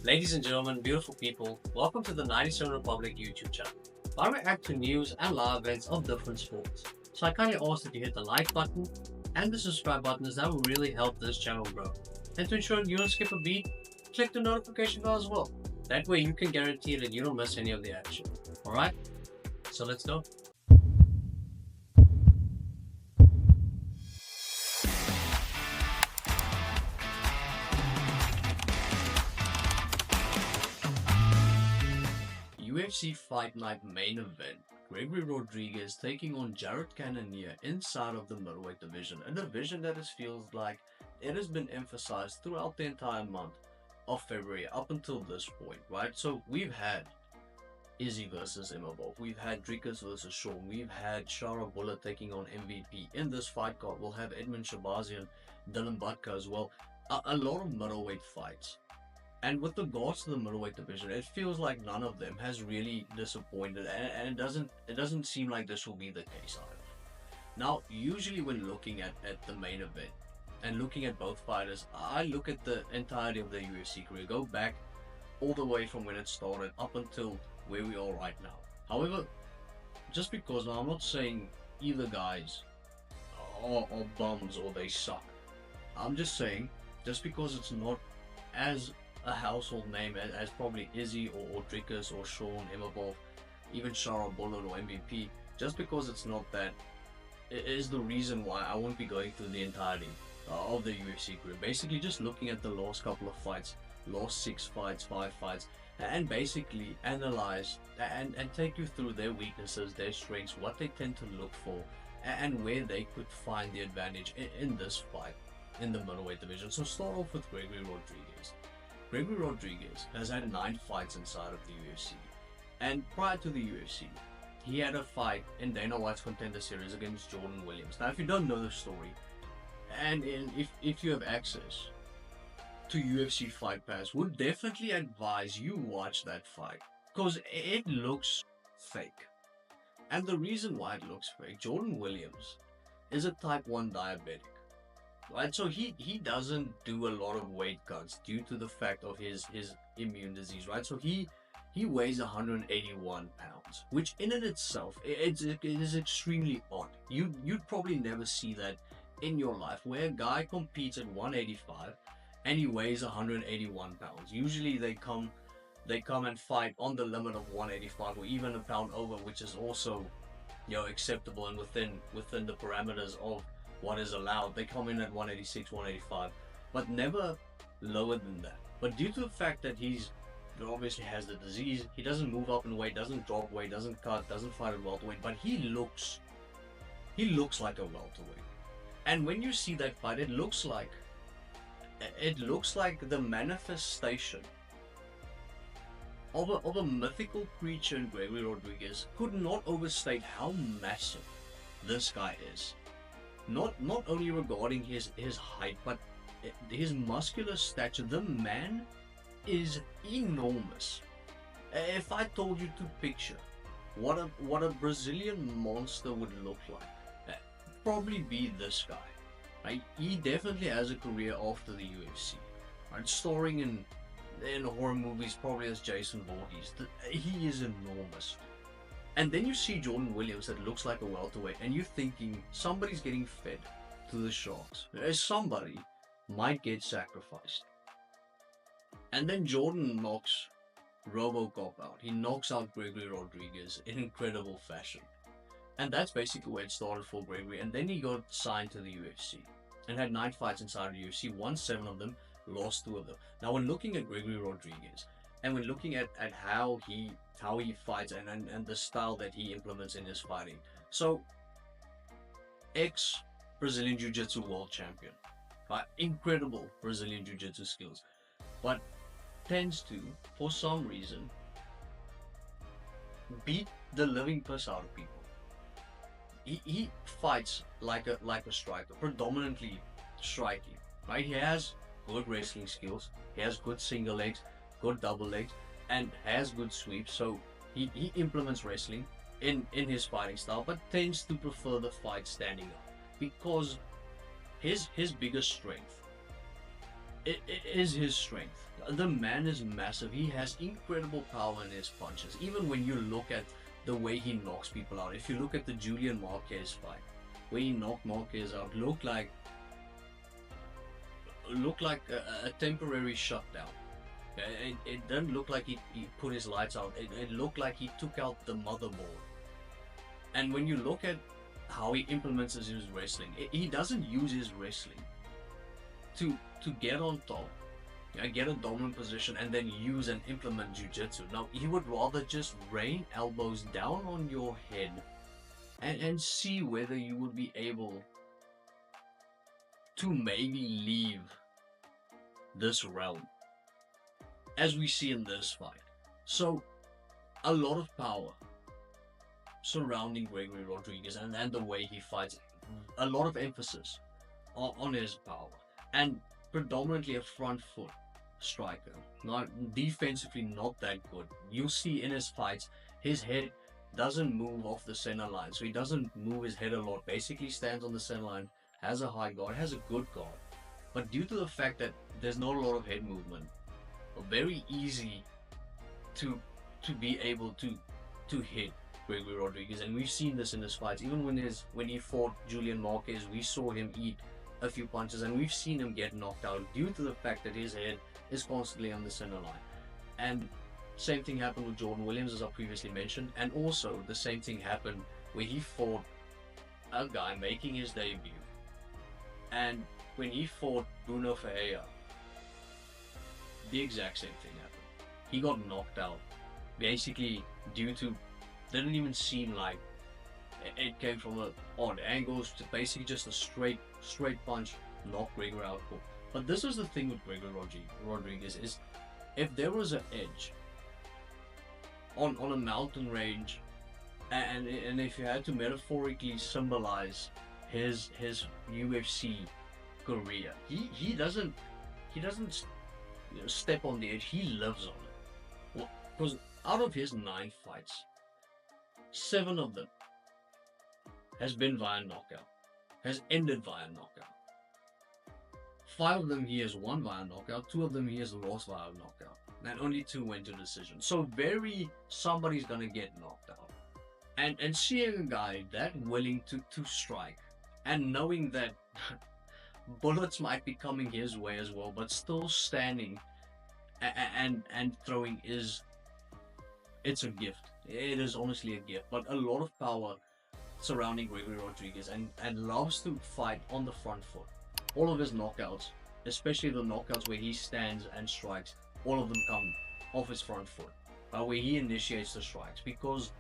Ladies and gentlemen, beautiful people, welcome to the 97 Republic YouTube channel, where we react to news and live events of different sports. So I kindly ask that you hit the like button and the subscribe button, as that will really help this channel grow. And to ensure you don't skip a beat, click the notification bell as well. That way you can guarantee that you don't miss any of the action. Alright, so let's go. UFC Fight Night main event, Gregory Rodrigues taking on Cannonier inside of the middleweight division, a division that feels like it has been emphasized throughout the entire month of February up until this point, right? So we've had Izzy versus Imavov, we've had Dricus versus Sean, we've had Shara Bulla taking on MVP. In this fight card, we'll have Edmund Shabazian, Dylan Butka as well. A lot of middleweight fights. And with regards to the middleweight division, it feels like none of them has really disappointed, and it doesn't seem like this will be the case either. Now, usually when looking at the main event and looking at both fighters, I look at the entirety of their UFC career, go back all the way from when it started up until where we are right now. However, just because, now I'm not saying either guys are bums or they suck. I'm just saying, just because it's not as a household name as probably Izzy or Dricus or Sean, Imavov, even Shara Bulla or MVP, just because it's not that, it is the reason why I won't be going through the entirety of the UFC career. Basically just looking at the last couple of fights, last 6 fights, 5 fights, and basically analyze and take you through their weaknesses, their strengths, what they tend to look for, and where they could find the advantage in this fight in the middleweight division. So start off with Gregory Rodrigues. Gregory Rodrigues has had 9 fights inside of the UFC, and prior to the UFC, he had a fight in Dana White's Contender Series against Jordan Williams. Now, if you don't know the story, and if you have access to UFC Fight Pass, would definitely advise you watch that fight, because it looks fake. And the reason why it looks fake, Jordan Williams is a type 1 diabetic. Right, so he doesn't do a lot of weight cuts due to the fact of his immune disease, right? So he weighs 181 pounds, which in and itself it is extremely odd. You'd probably never see that in your life, where a guy competes at 185 and he weighs 181 pounds. Usually they come and fight on the limit of 185 or even a pound over, which is also, you know, acceptable and within the parameters of what is allowed. They come in at 186, 185, but never lower than that. But due to the fact that he obviously has the disease, he doesn't move up in weight, doesn't drop weight, doesn't cut, doesn't fight at welterweight, but he looks like a welterweight. And when you see that fight, it looks like the manifestation of a mythical creature in Gregory Rodrigues. Could not overstate how massive this guy is. Not only regarding his height, but his muscular stature. The man is enormous. If I told you to picture what a Brazilian monster would look like, probably be this guy. Right? He definitely has a career after the UFC. Right? Starring in horror movies, probably as Jason Voorhees. He is enormous. And then you see Jordan Williams that looks like a welterweight, and you're thinking somebody's getting fed to the Sharks. Somebody might get sacrificed. And then Jordan knocks RoboCop out. He knocks out Gregory Rodrigues in incredible fashion. And that's basically where it started for Gregory. And then he got signed to the UFC and had 9 fights inside the UFC, won 7 of them, lost 2 of them. Now, when looking at Gregory Rodrigues, and when looking at how he fights and the style that he implements in his fighting. So, ex-Brazilian Jiu-Jitsu world champion. Right? Incredible Brazilian Jiu-Jitsu skills. But tends to, for some reason, beat the living piss out of people. He fights like a striker, predominantly striking. Right? He has good wrestling skills. He has good single legs, good double legs, and has good sweeps. So he implements wrestling in his fighting style, but tends to prefer the fight standing up, because his biggest strength it is his strength. The man is massive. He has incredible power in his punches. Even when you look at the way he knocks people out. If you look at the Julian Marquez fight, where he knocked Marquez out, looked like a temporary shutdown. It didn't look like he put his lights out. It looked like he took out the motherboard. And when you look at how he implements his wrestling, he doesn't use his wrestling to get on top, get a dominant position, and then use and implement jiu-jitsu. Now, he would rather just rain elbows down on your head and see whether you would be able to maybe leave this realm, as we see in this fight. So, a lot of power surrounding Gregory Rodrigues and the way he fights. A lot of emphasis on his power. And predominantly a front foot striker. Not defensively, not that good. You'll see in his fights, his head doesn't move off the center line. So he doesn't move his head a lot. Basically stands on the center line, has a high guard, has a good guard. But due to the fact that there's not a lot of head movement, very easy to be able to hit Gregory Rodrigues. And we've seen this in his fights. Even when he fought Julian Marquez, we saw him eat a few punches, and we've seen him get knocked out due to the fact that his head is constantly on the center line. And same thing happened with Jordan Williams, as I previously mentioned, and also the same thing happened where he fought a guy making his debut. And when he fought Bruno Ferreira, the exact same thing happened. He got knocked out, basically due to, didn't even seem like it came from odd angles to basically just a straight punch, knock Gregory out. But this is the thing with Gregory Rodrigues, is if there was an edge on a mountain range, and if you had to metaphorically symbolize his UFC career, he doesn't step on the edge, he lives on it. Because out of his 9 fights, 7 of them has been via knockout, has ended via knockout. 5 of them he has won via knockout, 2 of them he has lost via knockout, and only 2 went to decision. So somebody's gonna get knocked out. And seeing a guy that willing to strike, and knowing that bullets might be coming his way as well, but still standing and throwing, it's a gift. It is honestly a gift. But a lot of power surrounding Gregory Rodrigues, and loves to fight on the front foot. All of his knockouts, especially the knockouts where he stands and strikes, all of them come off his front foot, where he initiates the strikes, because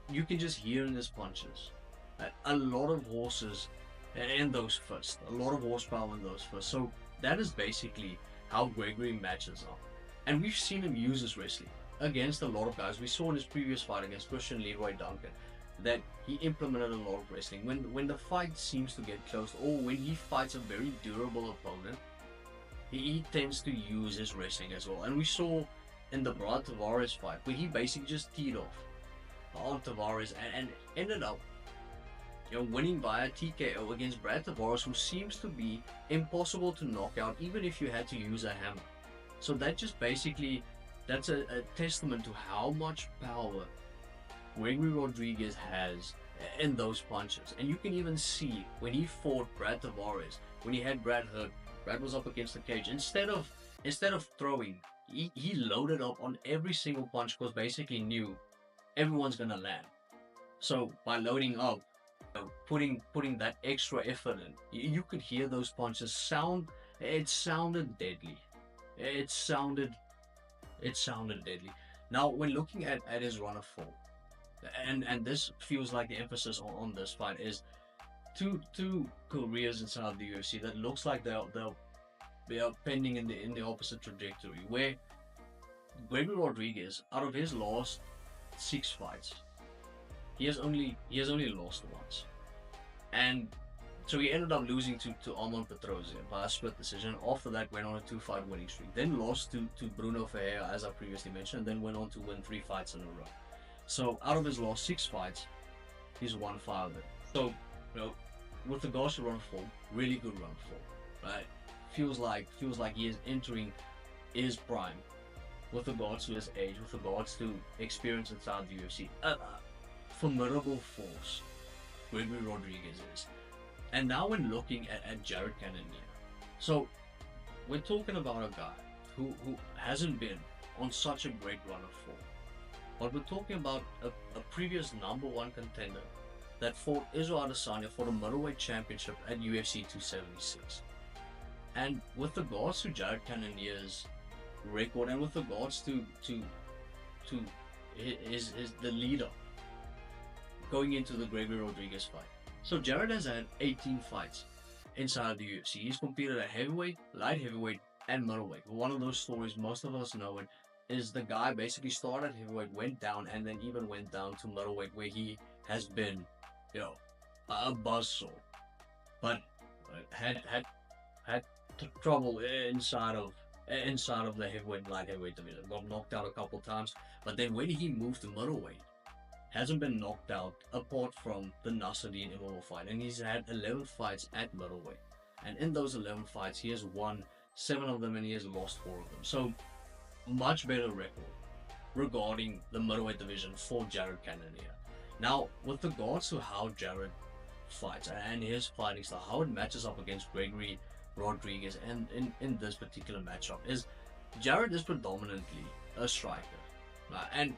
you can just hear in his punches a lot of horses in those fists, a lot of horsepower in those fists. So that is basically how Gregory matches up. And we've seen him use his wrestling against a lot of guys. We saw in his previous fight against Christian Leroy Duncan that he implemented a lot of wrestling. When the fight seems to get close, or when he fights a very durable opponent, he tends to use his wrestling as well. And we saw in the Brad Tavares fight, where he basically just teed off on Tavares and ended up winning via TKO against Brad Tavares, who seems to be impossible to knock out even if you had to use a hammer. So that just basically, that's a testament to how much power Gregory Rodrigues has in those punches. And you can even see when he fought Brad Tavares, when he had Brad hurt, Brad was up against the cage. Instead of throwing, he loaded up on every single punch, because basically knew everyone's gonna land. So by loading up, putting that extra effort in, you could hear those punches sound. It sounded deadly. It sounded deadly. Now, when looking at his run of form, and this feels like the emphasis on this fight, is two careers inside the UFC that looks like they are pending in the opposite trajectory. Where Gregory Rodrigues, out of his last 6 fights, he has only lost once, and so he ended up losing to Armand Petrosian by a split decision. After that, went on a 2-fight winning streak, then lost to Bruno Ferreira, as I previously mentioned, and then went on to win 3 fights in a row. So out of his last 6 fights, he's won 5 of them. So with regards to run of form, really good run of form, right? feels like he is entering his prime with regards to his age, with regards to experience inside the UFC. A formidable force Gregory Rodrigues is. And now when looking at Jared Cannonier, so we're talking about a guy who hasn't been on such a great run of form. But we're talking about a previous #1 contender that fought Israel Adesanya for the middleweight championship at UFC 276. And with regards to Jared Cannonier's record, and with regards to his the leader going into the Gregory Rodrigues fight. So Jared has had 18 fights inside the UFC. He's competed at heavyweight, light heavyweight, and middleweight. One of those stories most of us know it is the guy basically started at heavyweight, went down, and then even went down to middleweight, where he has been, a buzzsaw, but had trouble inside of the heavyweight, light heavyweight division. Got knocked out a couple times, but then when he moved to middleweight, hasn't been knocked out apart from the Nasruddin Imavov fight, and he's had 11 fights at middleweight, and in those 11 fights he has won 7 of them and he has lost 4 of them. So much better record regarding the middleweight division for Jared Cannonier. Now with regards to how Jared fights and his fighting style, how it matches up against Gregory Rodrigues, and in this particular matchup, is Jared is predominantly a striker, and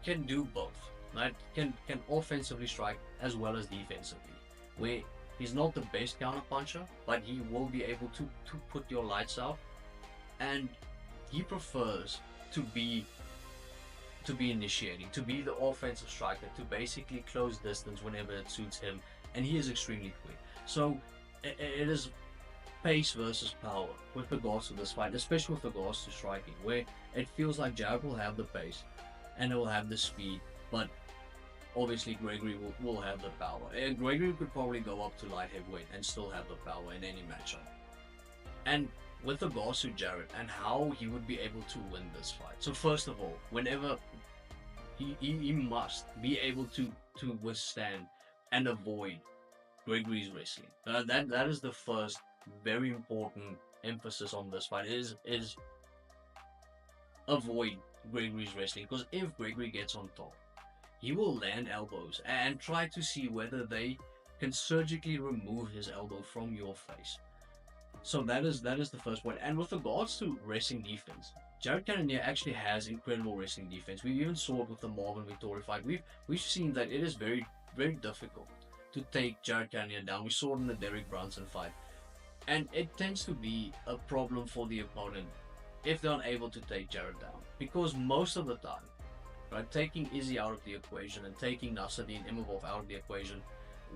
can do both, right? Can offensively strike as well as defensively, where he's not the best counter puncher, but he will be able to put your lights out, and he prefers to be initiating, to be the offensive striker, to basically close distance whenever it suits him, and he is extremely quick. So it is pace versus power with regards to this fight, especially with regards to striking, where it feels like Jared will have the pace and it will have the speed, but obviously Gregory will have the power. And Gregory could probably go up to light heavyweight and still have the power in any matchup. And with regards to Jared and how he would be able to win this fight, so first of all, whenever he must be able to withstand and avoid Gregory's wrestling. That is the first very important emphasis on this fight, is avoid Gregory's wrestling, because if Gregory gets on top, he will land elbows and try to see whether they can surgically remove his elbow from your face. So that is the first point. And with regards to wrestling defense, Jared Cannonier actually has incredible wrestling defense. We even saw it with the Marvin Vettori fight. We've seen that it is very, very difficult to take Jared Cannonier down. We saw it in the Derek Brunson fight, and it tends to be a problem for the opponent if they're unable to take Jared down, because most of the time, right, taking Izzy out of the equation and taking Nasruddin Imavov out of the equation,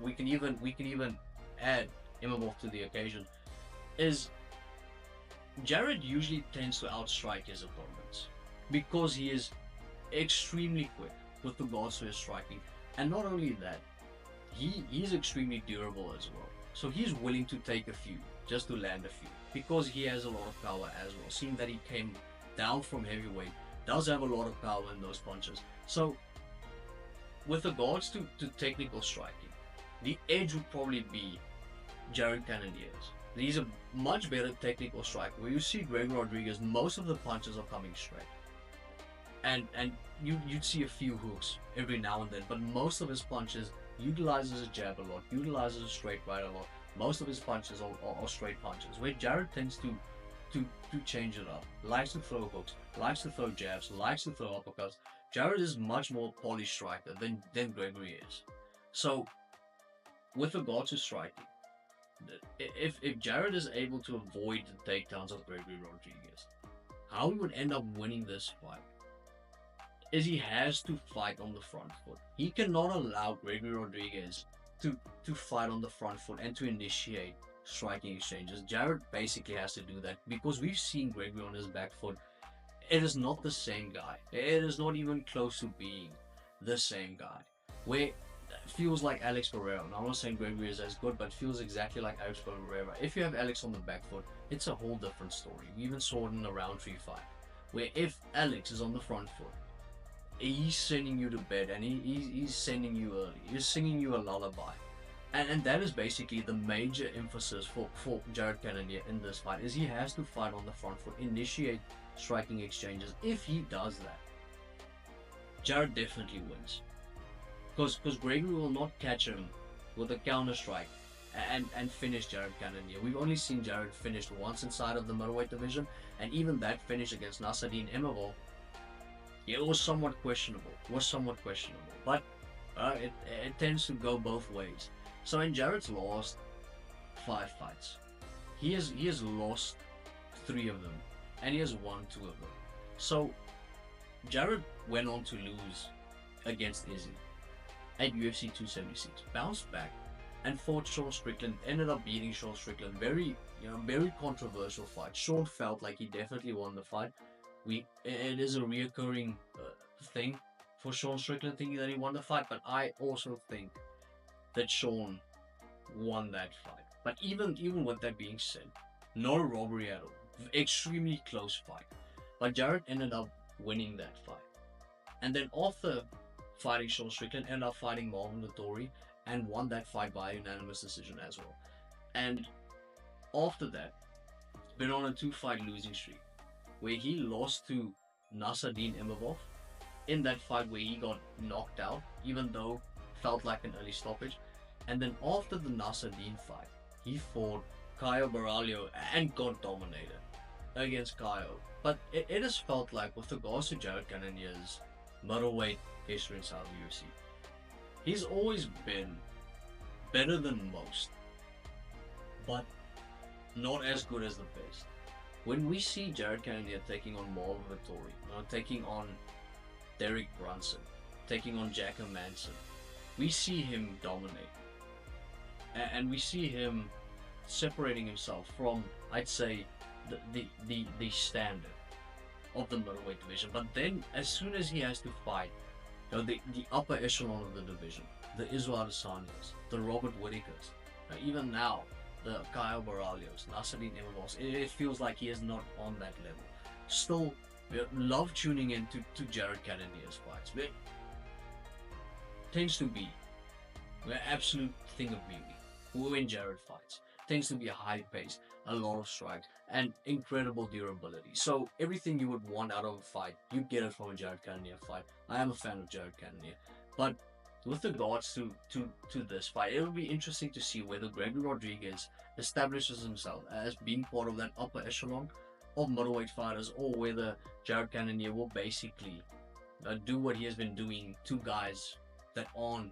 we can even add Imavov to the occasion, is Jared usually tends to outstrike his opponents because he is extremely quick with regards to his striking. And not only that, he's extremely durable as well. So he's willing to take a few just to land a few, because he has a lot of power as well. Seeing that he came down from heavyweight, does have a lot of power in those punches. So with regards to technical striking, the edge would probably be Jared Cannonier's. He's a much better technical striker. Where you see Gregory Rodrigues, most of the punches are coming straight, and you'd see a few hooks every now and then, but most of his punches utilizes a jab a lot, utilizes a straight right a lot. Most of his punches are straight punches, where Jared tends to change it up, likes to throw hooks, likes to throw jabs, likes to throw uppercuts. Jared is much more polished striker than Gregory is. So with regard to striking, if Jared is able to avoid the takedowns of Gregory Rodrigues, how he would end up winning this fight is he has to fight on the front foot. He cannot allow Gregory Rodrigues to fight on the front foot and to initiate striking exchanges. Jared basically has to do that, because we've seen Gregory on his back foot. It is not the same guy. It is not even close to being the same guy. Where it feels like Alex Pereira. Now, I'm not saying Gregory is as good, but feels exactly like Alex Pereira. If you have Alex on the back foot, it's a whole different story. We even saw it in the round 3 fight, where if Alex is on the front foot, he's sending you to bed, and he's sending you early. He's singing you a lullaby. And that is basically the major emphasis for Jared Cannonier in this fight, is he has to fight on the front foot, initiate striking exchanges. If he does that, Jared definitely wins. Because Gregory will not catch him with a counter strike and finish Jared Cannonier. We've only seen Jared finished once inside of the middleweight division, and even that finish against Nasruddin Imavov, it was somewhat questionable. But it tends to go both ways. So in Jared's last 5 fights, he has lost 3 of them, and he has won 2 of them. So Jared went on to lose against Izzy at UFC 276, bounced back and fought Sean Strickland, ended up beating Sean Strickland. Very controversial fight. Sean felt like he definitely won the fight. It is a reoccurring thing for Sean Strickland thinking that he won the fight, but I also think that Sean won that fight. But even with that being said, no robbery at all. Extremely close fight. But Jared ended up winning that fight. And then after fighting Sean Strickland, ended up fighting Marvin Vettori and won that fight by unanimous decision as well. And after that, been on a 2-fight losing streak, where he lost to Nasruddin Imavov in that fight where he got knocked out, even though felt like an early stoppage. And then after the Nasruddin fight, he fought Caio Borralho and got dominated against Caio. But it has felt like, with regards to Jared Cannonier's middleweight history inside the UFC, he's always been better than most, but not as good as the best. When we see Jared Cannonier taking on Marvin Vettori, taking on Derek Brunson, taking on Jack Manson, we see him dominate. And we see him separating himself from, I'd say, the standard of the middleweight division. But then, as soon as he has to fight, the upper echelon of the division, the Israel Adesanya's, the Robert Whitakers, even now, the Caio Borralhos, Nasruddin Imavov, it feels like he is not on that level. Still, love tuning in to Jared Cannonier's fights. It tends to be an absolute thing of beauty when Jared fights. Tends to be a high pace, a lot of strikes, and incredible durability. So everything you would want out of a fight, you get it from a Jared Cannonier fight. I am a fan of Jared Cannonier. But with regards to this fight, it will be interesting to see whether Gregory Rodrigues establishes himself as being part of that upper echelon of middleweight fighters, or whether Jared Cannonier will basically do what he has been doing to guys that aren't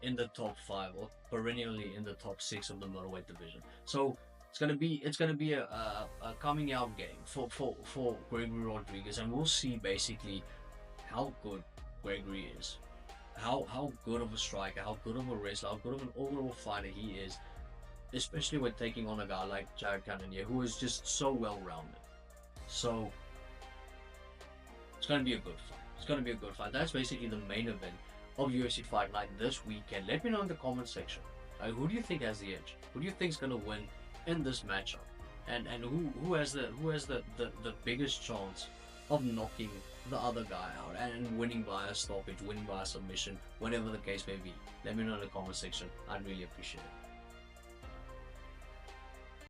in the top 5 or perennially in the top 6 of the middleweight division. So it's gonna be a coming out game for Gregory Rodrigues, and we'll see basically how good Gregory is, how good of a striker, how good of a wrestler, how good of an overall fighter he is, especially when taking on a guy like Jared Cannonier, who is just so well-rounded. So it's gonna be a good fight. That's basically the main event of UFC Fight Night this weekend. Let me know in the comment section. Who do you think has the edge? Who do you think is gonna win in this matchup? And who has the biggest chance of knocking the other guy out and winning by a stoppage, winning by a submission, whatever the case may be? Let me know in the comment section. I'd really appreciate it.